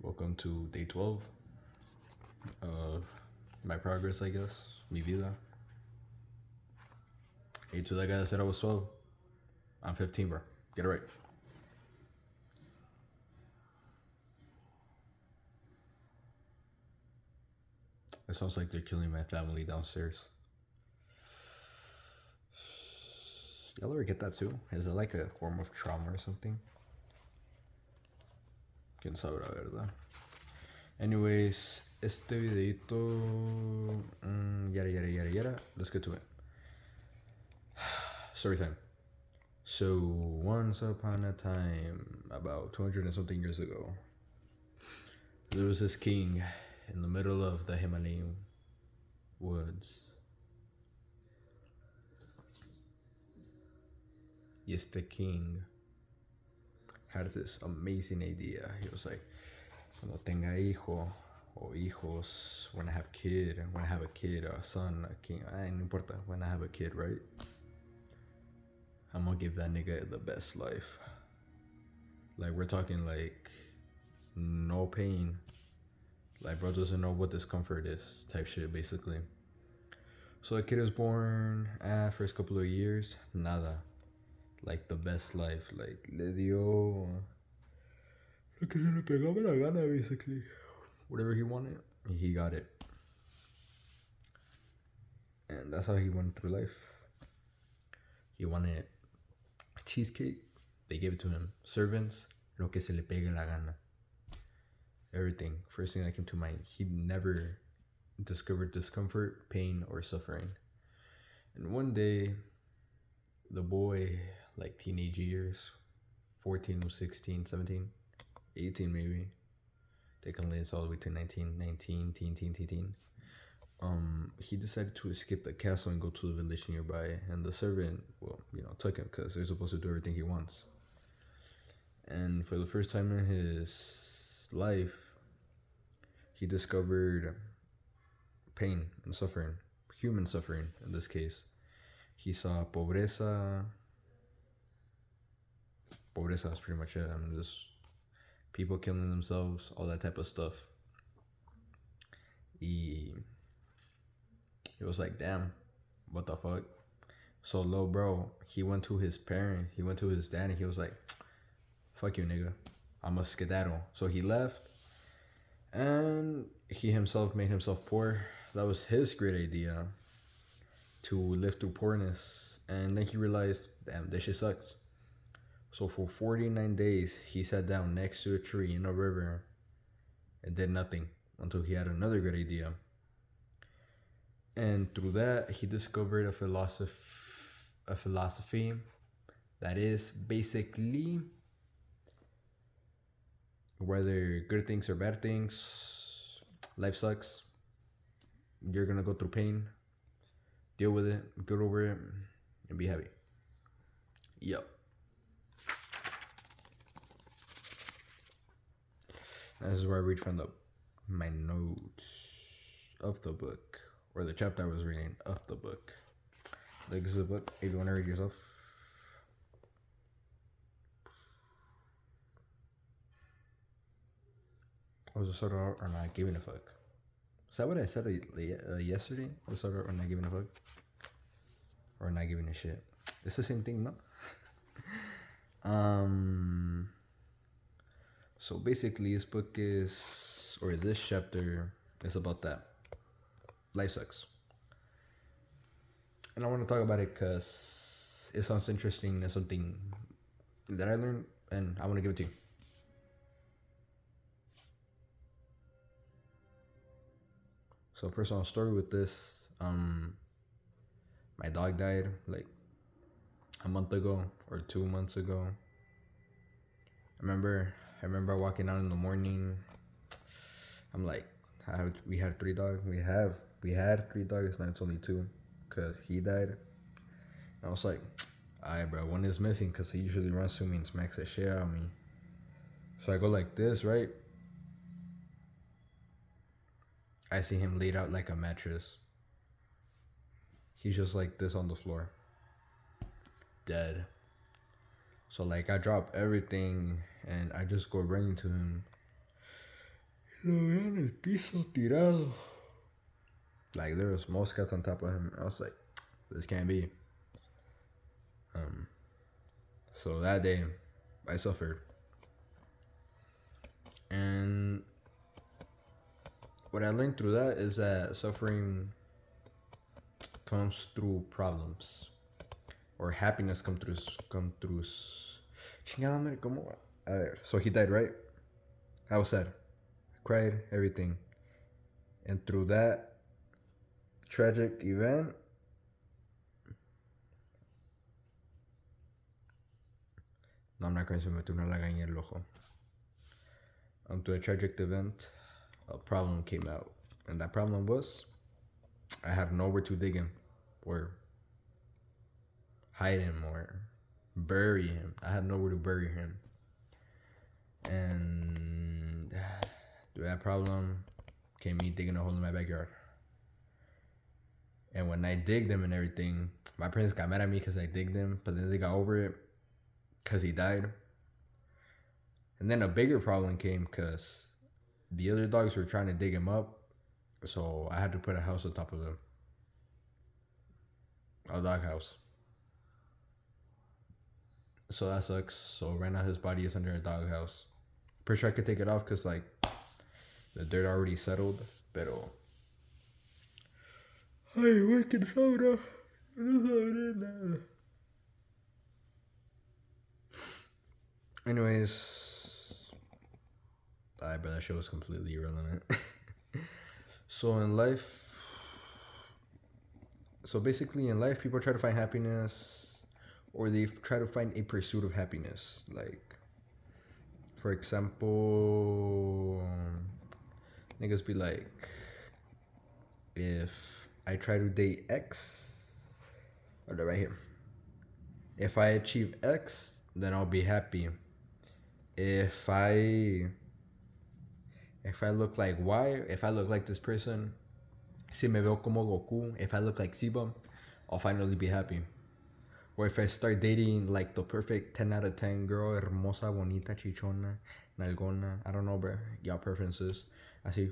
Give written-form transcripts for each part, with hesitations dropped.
Welcome to day 12 of my progress, I guess. Mi vida. Hey, to that guy that said I was 12, I'm 15, bro. Get it right. It sounds like they're killing my family downstairs. Y'all ever get that too? Is it like a form of trauma or something? Quién sabrá, ¿verdad? Anyways, este videito. Yada. Let's get to it. Story time. So, once upon a time, about 200 and something years ago, there was this king in the middle of the Himalayan woods. Yes, the king had this amazing idea. He was like, cuando tenga hijo o hijos, when I have a kid, a son, a king, no importa, when I have a kid, right? I'm gonna give that nigga the best life. Like, we're talking like no pain. Like, bro doesn't know what discomfort is, type shit, basically. So the kid is born, first couple of years, nada. Like, the best life. Like, le dio lo que se le pegaba la gana, basically. Whatever he wanted, he got it. And that's how he went through life. He wanted cheesecake, they gave it to him. Servants, lo que se le pegue la gana. Everything. First thing that came to mind. He never discovered discomfort, pain, or suffering. And one day, the boy, like teenage years, 14, 16, 17, 18 maybe. They can list all the way to 19, teen. He decided to escape the castle and go to the village nearby. And the servant, took him because they're supposed to do everything he wants. And for the first time in his life, he discovered pain and suffering, human suffering in this case. He saw pobreza. Pobreza is pretty much it. Just people killing themselves, all that type of stuff. He was like, damn, what the fuck? So, little bro, he went to his parent, he went to his dad, and he was like, fuck you, nigga. I'm a skedaddle. So he left, and he himself made himself poor. That was his great idea, to live through poorness. And then he realized, damn, this shit sucks. So for 49 days, he sat down next to a tree in a river and did nothing until he had another good idea. And through that, he discovered a philosophy that is basically, whether good things or bad things, life sucks. You're gonna go through pain. Deal with it, get over it, and be happy. Yep. This is where I read from my notes of the book, or the chapter I was reading of the book. Like, this is a book if you want to read yourself. I was sort of or not giving a fuck. Is that what I said yesterday? I sort of or not giving a fuck, or not giving a shit. It's the same thing, no? So basically, this book is, or this chapter is about that. Life sucks. And I want to talk about it because it sounds interesting and something that I learned, and I want to give it to you. So, personal story with this, my dog died like a month ago or 2 months ago. I remember walking out in the morning. I'm like, we had 3 dogs. We had 3 dogs. Now it's only 2 because he died. And I was like, alright, bro, one is missing because he usually runs to me and smacks the shit out of me. So I go like this, right? I see him laid out like a mattress. He's just like this on the floor. Dead. So like I drop everything and I just go running to him. Lo veo en el piso tirado. Like there was moscas on top of him. I was like, this can't be. So that day, I suffered. And what I learned through that is that suffering comes through problems, or happiness come through. Chingada madre, ¿cómo? A ver, so he died, right? I was sad, cried, everything, and through that tragic event, no, I'm not crying, se me metió una lagaña en el ojo. Through a tragic event, a problem came out, and that problem was I had nowhere to dig him, or hide him, or bury him. I had nowhere to bury him, and through that problem came me digging a hole in my backyard. And when I digged him and everything, my parents got mad at me because I digged him, but then they got over it because he died. And then a bigger problem came because the other dogs were trying to dig him up, so I had to put a house on top of them. A dog house. So that sucks. So right now his body is under a dog house. Pretty sure I could take it off because like the dirt already settled. Pero ay, güey, que sobra. No sabré nada. Anyways, but that show was completely irrelevant. So in life, basically in life, people try to find happiness, or they try to find a pursuit of happiness. Like, for example, niggas be like, if I try to date X, or right here, if I achieve X, then I'll be happy. If I look like Y, if I look like this person, si me veo como Goku, if I look like Siba, I'll finally be happy. Or if I start dating like the perfect 10 out of 10 girl, hermosa, bonita, chichona, nalgona, I don't know, bro, y'all preferences. Así,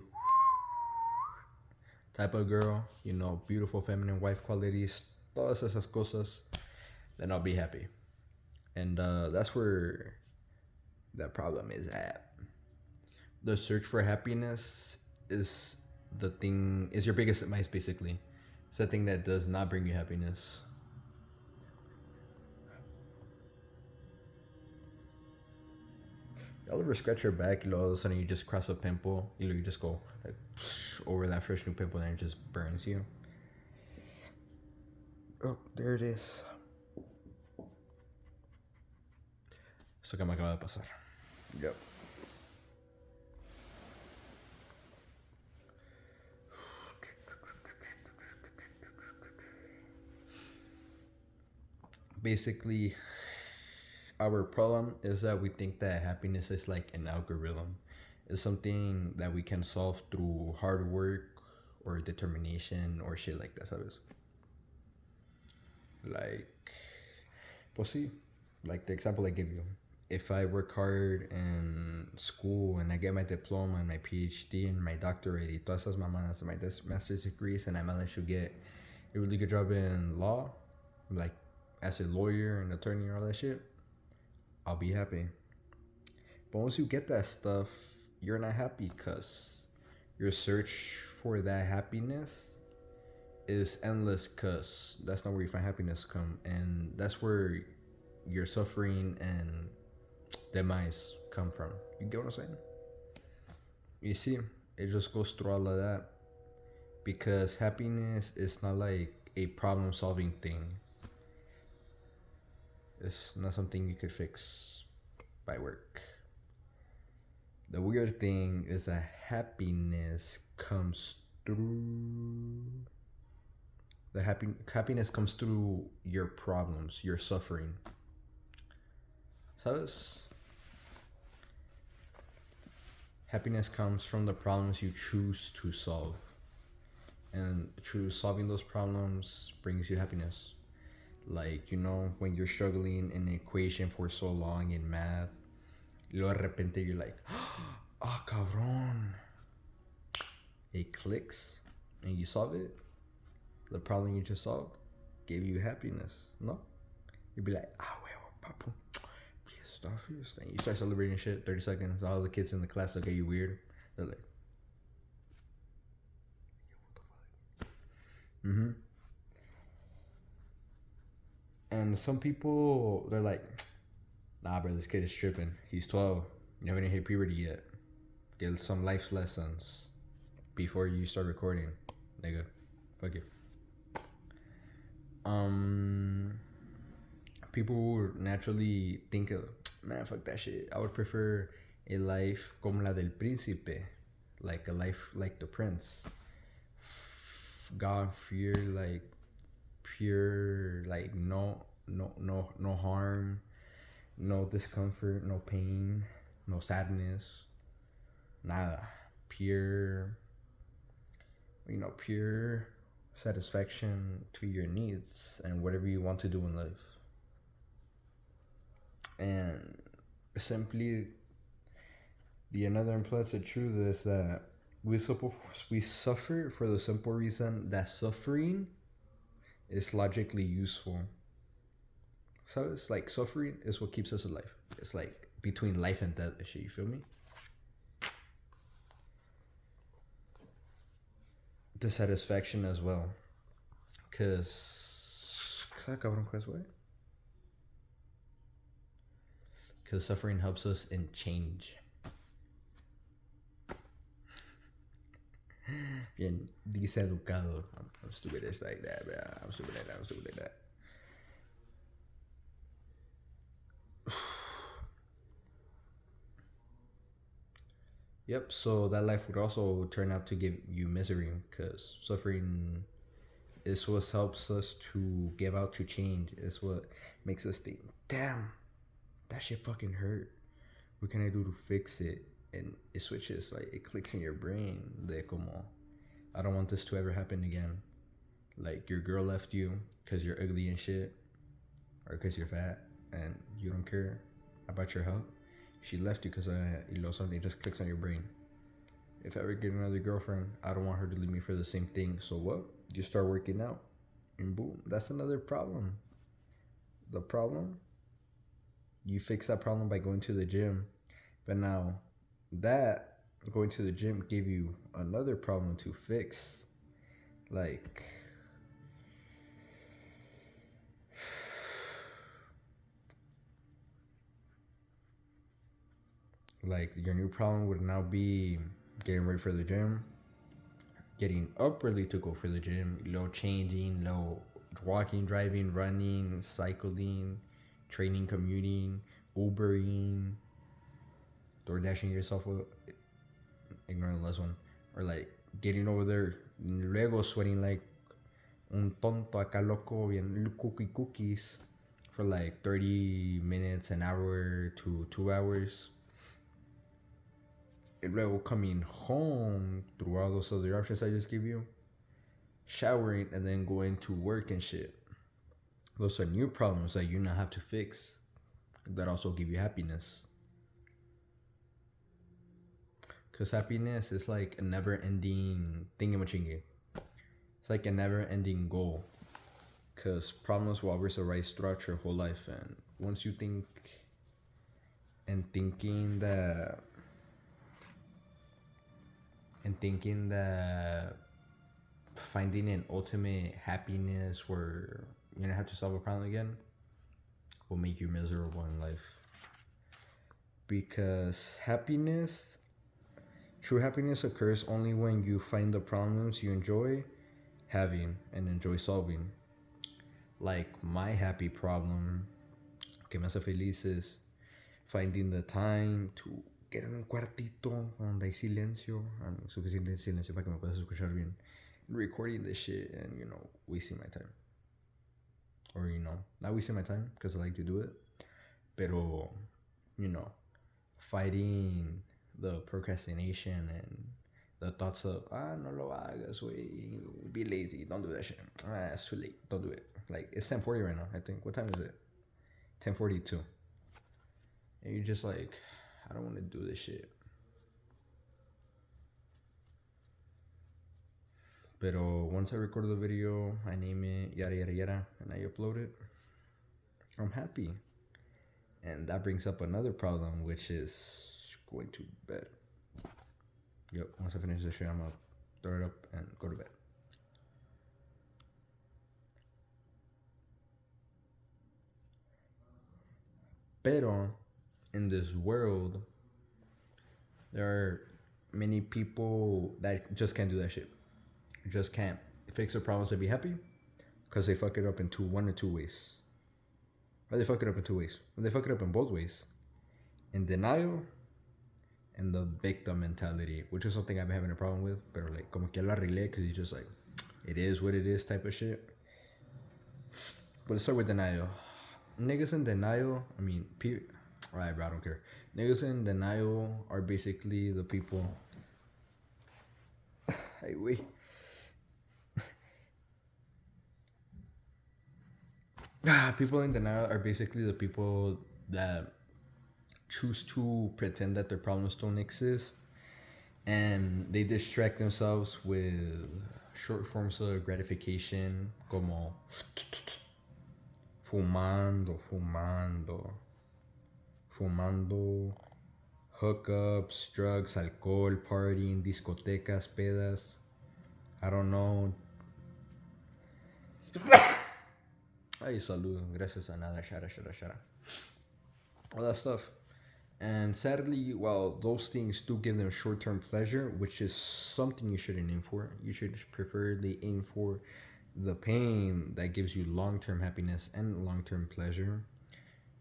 type of girl, you know, beautiful feminine wife qualities, todas esas cosas, then I'll be happy. And that's where that problem is at. The search for happiness is your biggest demise, basically. It's the thing that does not bring you happiness. Y'all ever scratch your back and all of a sudden you just cross a pimple? You just go like over that fresh new pimple and it just burns you. Oh, there it is. Eso que me acaba de pasar. Yep. Basically, our problem is that we think that happiness is like an algorithm. It's something that we can solve through hard work or determination or shit like that, ¿sabes? Like, pues sí, like the example I give you. If I work hard in school and I get my diploma and my PhD and my doctorate y todas esas mamadas and my master's degrees and I manage to get a really good job in law, like as a lawyer and attorney and all that shit, I'll be happy. But once you get that stuff, you're not happy because your search for that happiness is endless, because that's not where you find happiness come, and that's where your suffering and demise come from. You get what I'm saying? You see, it just goes through all of that, because happiness is not like a problem solving thing. It's not something you could fix by work. The weird thing is that happiness comes through happiness comes through your problems, your suffering. ¿Sabes? Happiness comes from the problems you choose to solve. And through solving those problems brings you happiness. Like, you know, when you're struggling in an equation for so long in math, luego de repente you're like, ah, cabrón, it clicks and you solve it, the problem you just solved gave you happiness, no? You'd be like, ah, huevo, papu. And you start celebrating shit, 30 seconds. All the kids in the class look at you weird. They're like, mm-hmm. And some people, they're like, nah, bro, this kid is tripping. He's 12. You haven't even hit puberty yet. Get some life lessons before you start recording, nigga. Fuck you. People would naturally think of, man, fuck that shit. I would prefer a life como la del príncipe, like a life like the prince. God fear, like pure, like no harm, no discomfort, no pain, no sadness, nada. Pure, pure satisfaction to your needs and whatever you want to do in life. And simply, the another implicit truth is that we suffer for the simple reason that suffering is logically useful. So it's like suffering is what keeps us alive. It's like between life and death shit, you feel me? Dissatisfaction as well. Because suffering helps us in change. Bien deseducado. I'm stupid as like that, bro. I'm stupid like that. Yep, so that life would also turn out to give you misery because suffering is what helps us to give out to change. It's what makes us think, damn, that shit fucking hurt. What can I do to fix it? And it switches, like it clicks in your brain. De como, I don't want this to ever happen again. Like your girl left you because you're ugly and shit, or because you're fat and you don't care about your health. She left you because something just clicks on your brain. If I ever get another girlfriend, I don't want her to leave me for the same thing. So what? You start working out, and boom, that's another problem. The problem, you fix that problem by going to the gym, but now that going to the gym gave you another problem to fix, like your new problem would now be getting ready for the gym, getting up early to go for the gym, changing, walking, driving, running, cycling, training, commuting, Ubering, door dashing yourself, ignoring the last one, or like getting over there, luego sweating like un tonto acá loco, bien cookies for like 30 minutes, an hour to 2 hours. And luego coming home through all those other options I just gave you, showering, and then going to work and shit. Those are new problems that you now have to fix that also give you happiness. Because happiness is like a never-ending thingamachingy. It's like a never-ending goal. Because problems will always arise throughout your whole life. And once you think and thinking that finding an ultimate happiness where you don't have to solve a problem again will make you miserable in life. Because true happiness occurs only when you find the problems you enjoy having and enjoy solving. Like my happy problem que me hace feliz is finding the time to get en un cuartito donde hay silencio, suficiente silencio para que me puedas escuchar bien, recording this shit and wasting my time, or not wasting my time because I like to do it, pero fighting the procrastination and the thoughts of no lo hagas, wey, be lazy, don't do that shit, it's too late, don't do it. Like it's 10:40 right now, I think. What time is it? 10:42. And you're just like, I don't want to do this shit. Pero once I record the video, I name it yada yada yada, and I upload it, I'm happy. And that brings up another problem, which is going to bed. Yep, once I finish this shit, I'm gonna throw it up and go to bed. Pero in this world, there are many people that just can't do that shit. Just can't fix their problems and be happy because they fuck it up in one or two ways. Or they fuck it up in two ways. Or they fuck it up in both ways. In denial and the victim mentality, which is something I've been having a problem with. Pero like, como que lo arreglé because he's just like, it is what it is type of shit. But let's start with denial. Niggas in denial, I mean, alright, bro, I don't care. Niggas in denial are basically the people. Hey, wait. People in denial are basically the people that choose to pretend that their problems don't exist, and they distract themselves with short forms of gratification, como fumando, hookups, drugs, alcohol, partying, discotecas, pedas. I don't know. Ay, salud, gracias a nada, shara. All that stuff. And sadly, while those things do give them short-term pleasure, which is something you shouldn't aim for, you should preferably aim for the pain that gives you long-term happiness and long-term pleasure.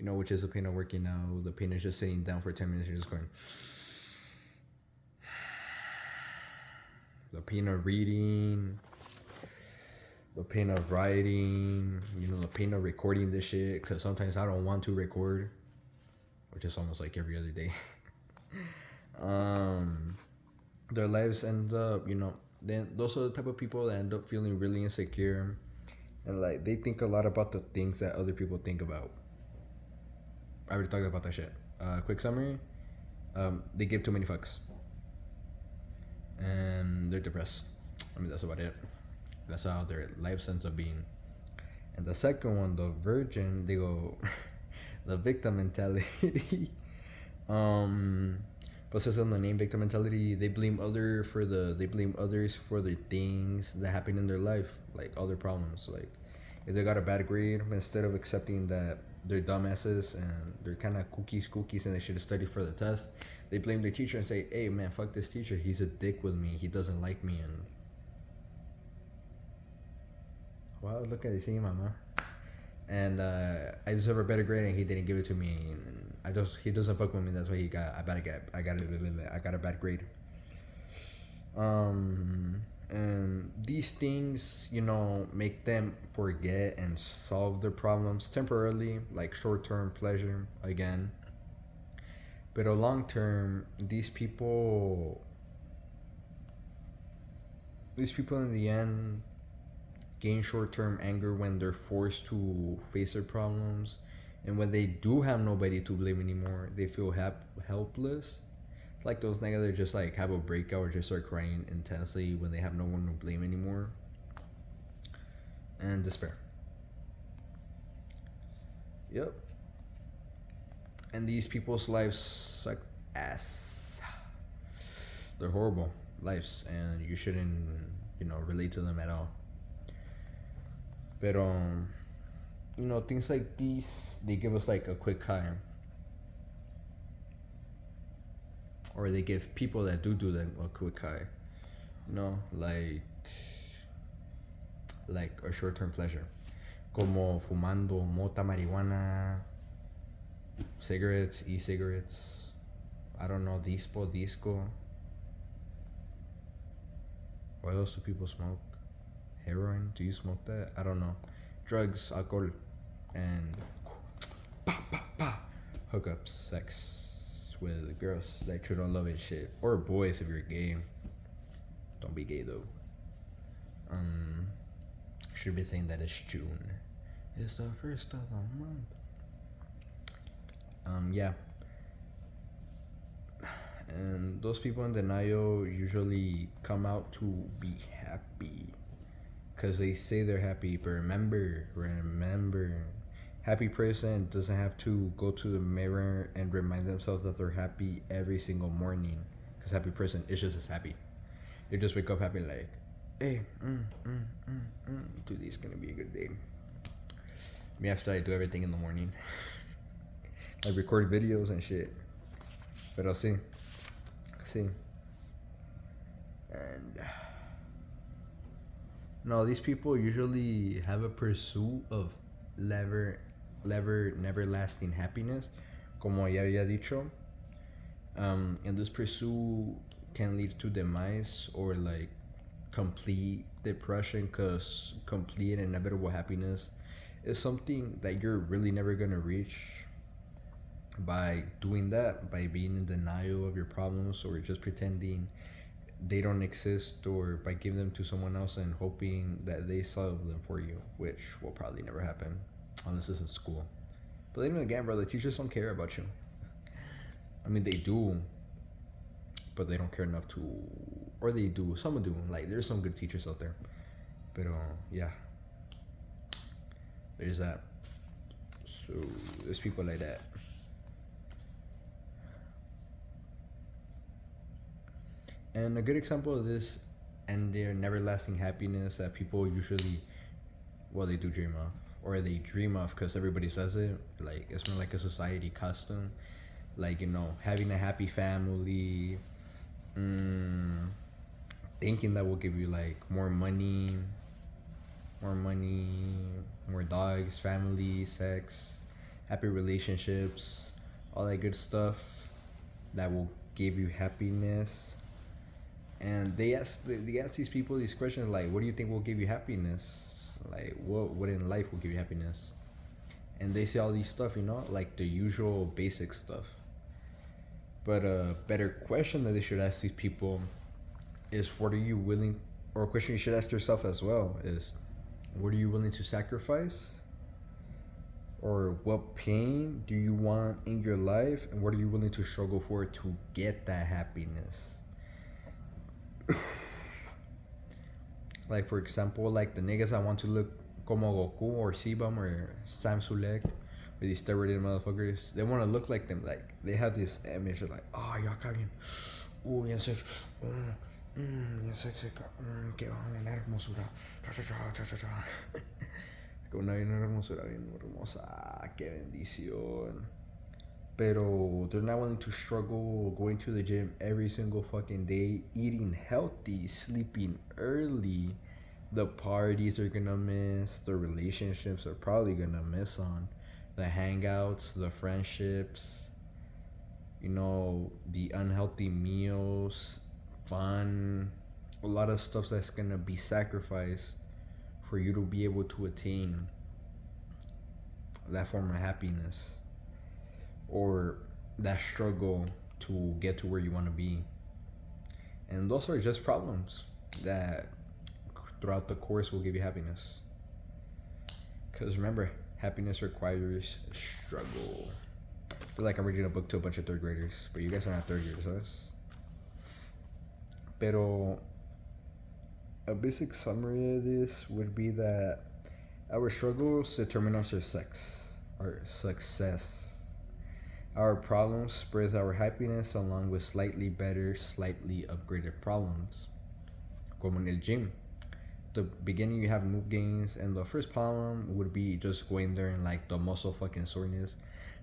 You know, which is the pain of working out, the pain of just sitting down for 10 minutes and just going. The pain of reading, the pain of writing, you know, the pain of recording this shit, because sometimes I don't want to record, which is almost like every other day. Their lives end up, you know, then those are the type of people that end up feeling really insecure, and like they think a lot about the things that other people think about. I already talked about that shit. Quick summary: they give too many fucks, and they're depressed. I mean, that's about it. That's how their life ends up being. And the second one, the virgin, they go the victim mentality. But says on the name victim mentality, they blame others for the things that happen in their life, like other problems. Like if they got a bad grade, instead of accepting that they're dumbasses and they're kind of cookies and they should have studied for the test, they blame the teacher and say, hey man, fuck this teacher, he's a dick with me, he doesn't like me. And wow, look at it, see mama. And I deserve a better grade and he didn't give it to me, and he doesn't fuck with me, that's why I got a bad grade. And these things, you know, make them forget and solve their problems temporarily, like short-term pleasure again. But long term, these people in the end gain short-term anger when they're forced to face their problems, and when they do have nobody to blame anymore, they feel helpless. It's like those niggas that just like have a breakout or just start crying intensely when they have no one to blame anymore, and despair. Yep. And these people's lives suck ass. They're horrible lives, and you shouldn't, you know, relate to them at all. But you know, things like these, they give us like a quick high, or they give people that do them a quick high. You know, like a short-term pleasure, como fumando mota, marijuana, cigarettes, e-cigarettes. I don't know, disco. What else do people smoke? Heroin? Do you smoke that? I don't know. Drugs, alcohol, and hookups, sex with girls that you don't love and shit, or boys if you're gay. Don't be gay though. Should be saying that it's June. It's the first of the month. Yeah. And those people in denial usually come out to be happy. because they say they're happy, but remember, happy person doesn't have to go to the mirror and remind themselves that they're happy every single morning, because happy person is just as happy. They just wake up happy like, hey, today is gonna be a good day. Me after I do everything in the morning. I record videos and shit. But I'll see. And no, these people usually have a pursuit of never lasting happiness, como ya había dicho. And this pursuit can lead to demise or like complete depression, because complete and inevitable happiness is something that you're really never gonna reach by doing that, by being in denial of your problems or just pretending they don't exist, or by giving them to someone else and hoping that they solve them for you, which will probably never happen unless it's in school. But then again, bro, the teachers don't care about you. I mean, they do, but they don't care enough to, or they do, some do. Like, there's some good teachers out there, but yeah, there's that. So there's people like that. And a good example of this and their never lasting happiness that people usually, well, they do dream of, or they dream of because everybody says it, like it's more like a society custom, like, you know, having a happy family, thinking that will give you like more money, more dogs, family, sex, happy relationships, all that good stuff that will give you happiness. And they ask these people these questions like, what do you think will give you happiness? Like, what in life will give you happiness? And they say all these stuff, you know, like the usual basic stuff. But a better question that they should ask these people is, what are you willing, or a question you should ask yourself as well is, what are you willing to sacrifice? Or what pain do you want in your life, and what are you willing to struggle for to get that happiness? Like, for example, like the niggas that want to look como Goku or Sebum or Sam Sulek, or these steroided motherfuckers, they want to look like them. Like, they have this image of like, oh, yo acá bien, bien sexy, bien sexy, que una hermosura, cha. Con una hermosura bien hermosa, qué bendición. Pero they're not willing to struggle going to the gym every single fucking day, eating healthy, sleeping early. The parties are gonna miss, the relationships are probably gonna miss on, the hangouts, the friendships, you know, the unhealthy meals, fun, a lot of stuff that's gonna be sacrificed for you to be able to attain that form of happiness, or that struggle to get to where you want to be. And those are just problems that throughout the course will give you happiness. Because remember, happiness requires struggle. I feel like I'm reading a book to a bunch of third graders, but you guys are not third graders, ¿sabes? Pero a basic summary of this would be that our struggles determine our success. Our problems spread our happiness along with slightly better, slightly upgraded problems. Como en el gym. At the beginning you have noob gains, and the first problem would be just going there and like the muscle fucking soreness.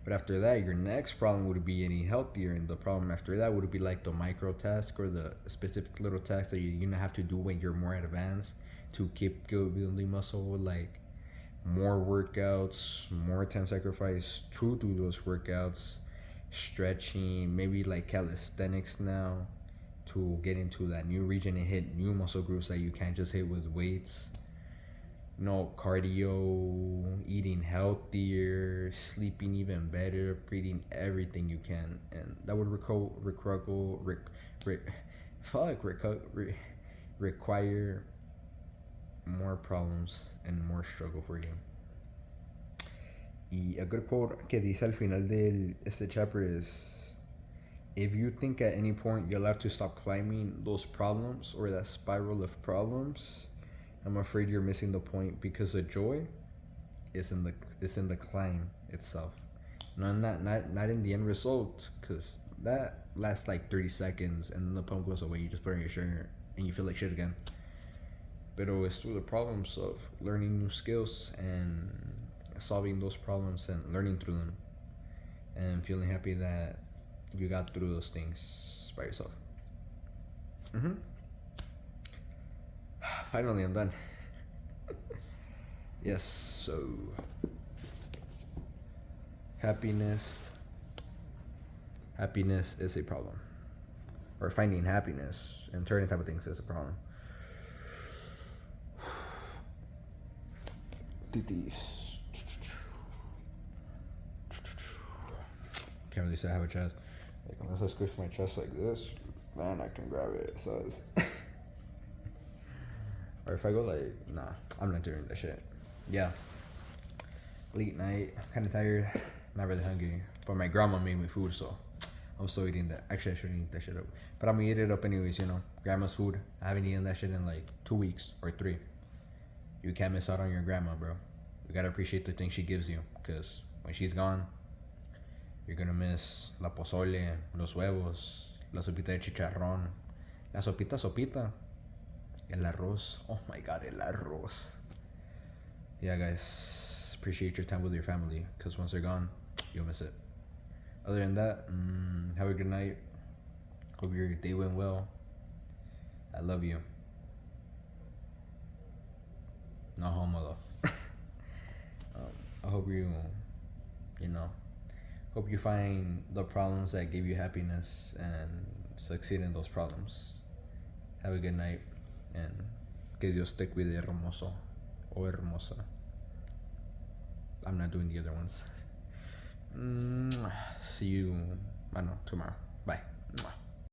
But after that, your next problem would be getting healthier, and the problem after that would be like the micro task or the specific little task that you're gonna have to do when you're more advanced to keep building muscle, like more workouts, more time sacrifice to do those workouts, stretching, maybe like calisthenics now to get into that new region and hit new muscle groups that you can't just hit with weights. No, cardio, eating healthier, sleeping even better, upgrading everything you can, and that would require more problems and more struggle for you. Y a good quote que dice al final de este chapter is, if you think at any point you'll have to stop climbing those problems or that spiral of problems, I'm afraid you're missing the point because the joy is in the climb itself. No, not in the end result, because that lasts like 30 seconds and then the pump goes away. You just put on your shirt and you feel like shit again. But it's through the problems of learning new skills and solving those problems and learning through them and feeling happy that you got through those things by yourself. Finally, I'm done. Yes, so happiness is a problem, or finding happiness and certain type of things is a problem. Titis. Can't really say I have a chest. Like, unless I squish my chest like this, then I can grab it. So it's or if I go like, nah, I'm not doing that shit. Yeah. Late night, kind of tired, not really hungry. But my grandma made me food, so I'm still eating that. Actually, I shouldn't eat that shit up. But I'm gonna eat it up anyways, you know. Grandma's food. I haven't eaten that shit in like 2 weeks or 3. You can't miss out on your grandma, bro. You gotta appreciate the things she gives you. Because when she's gone, you're gonna miss la pozole, los huevos, la sopita de chicharrón, la sopita, el arroz. Oh my god, el arroz. Yeah, guys, appreciate your time with your family, because once they're gone, you'll miss it. Other than that, have a good night. Hope your day went well. I love you. No homo though. I hope hope you find the problems that give you happiness and succeed in those problems. Have a good night, and que Dios te cuide, hermoso o hermosa. I'm not doing the other ones. See you, I don't know, tomorrow. Bye.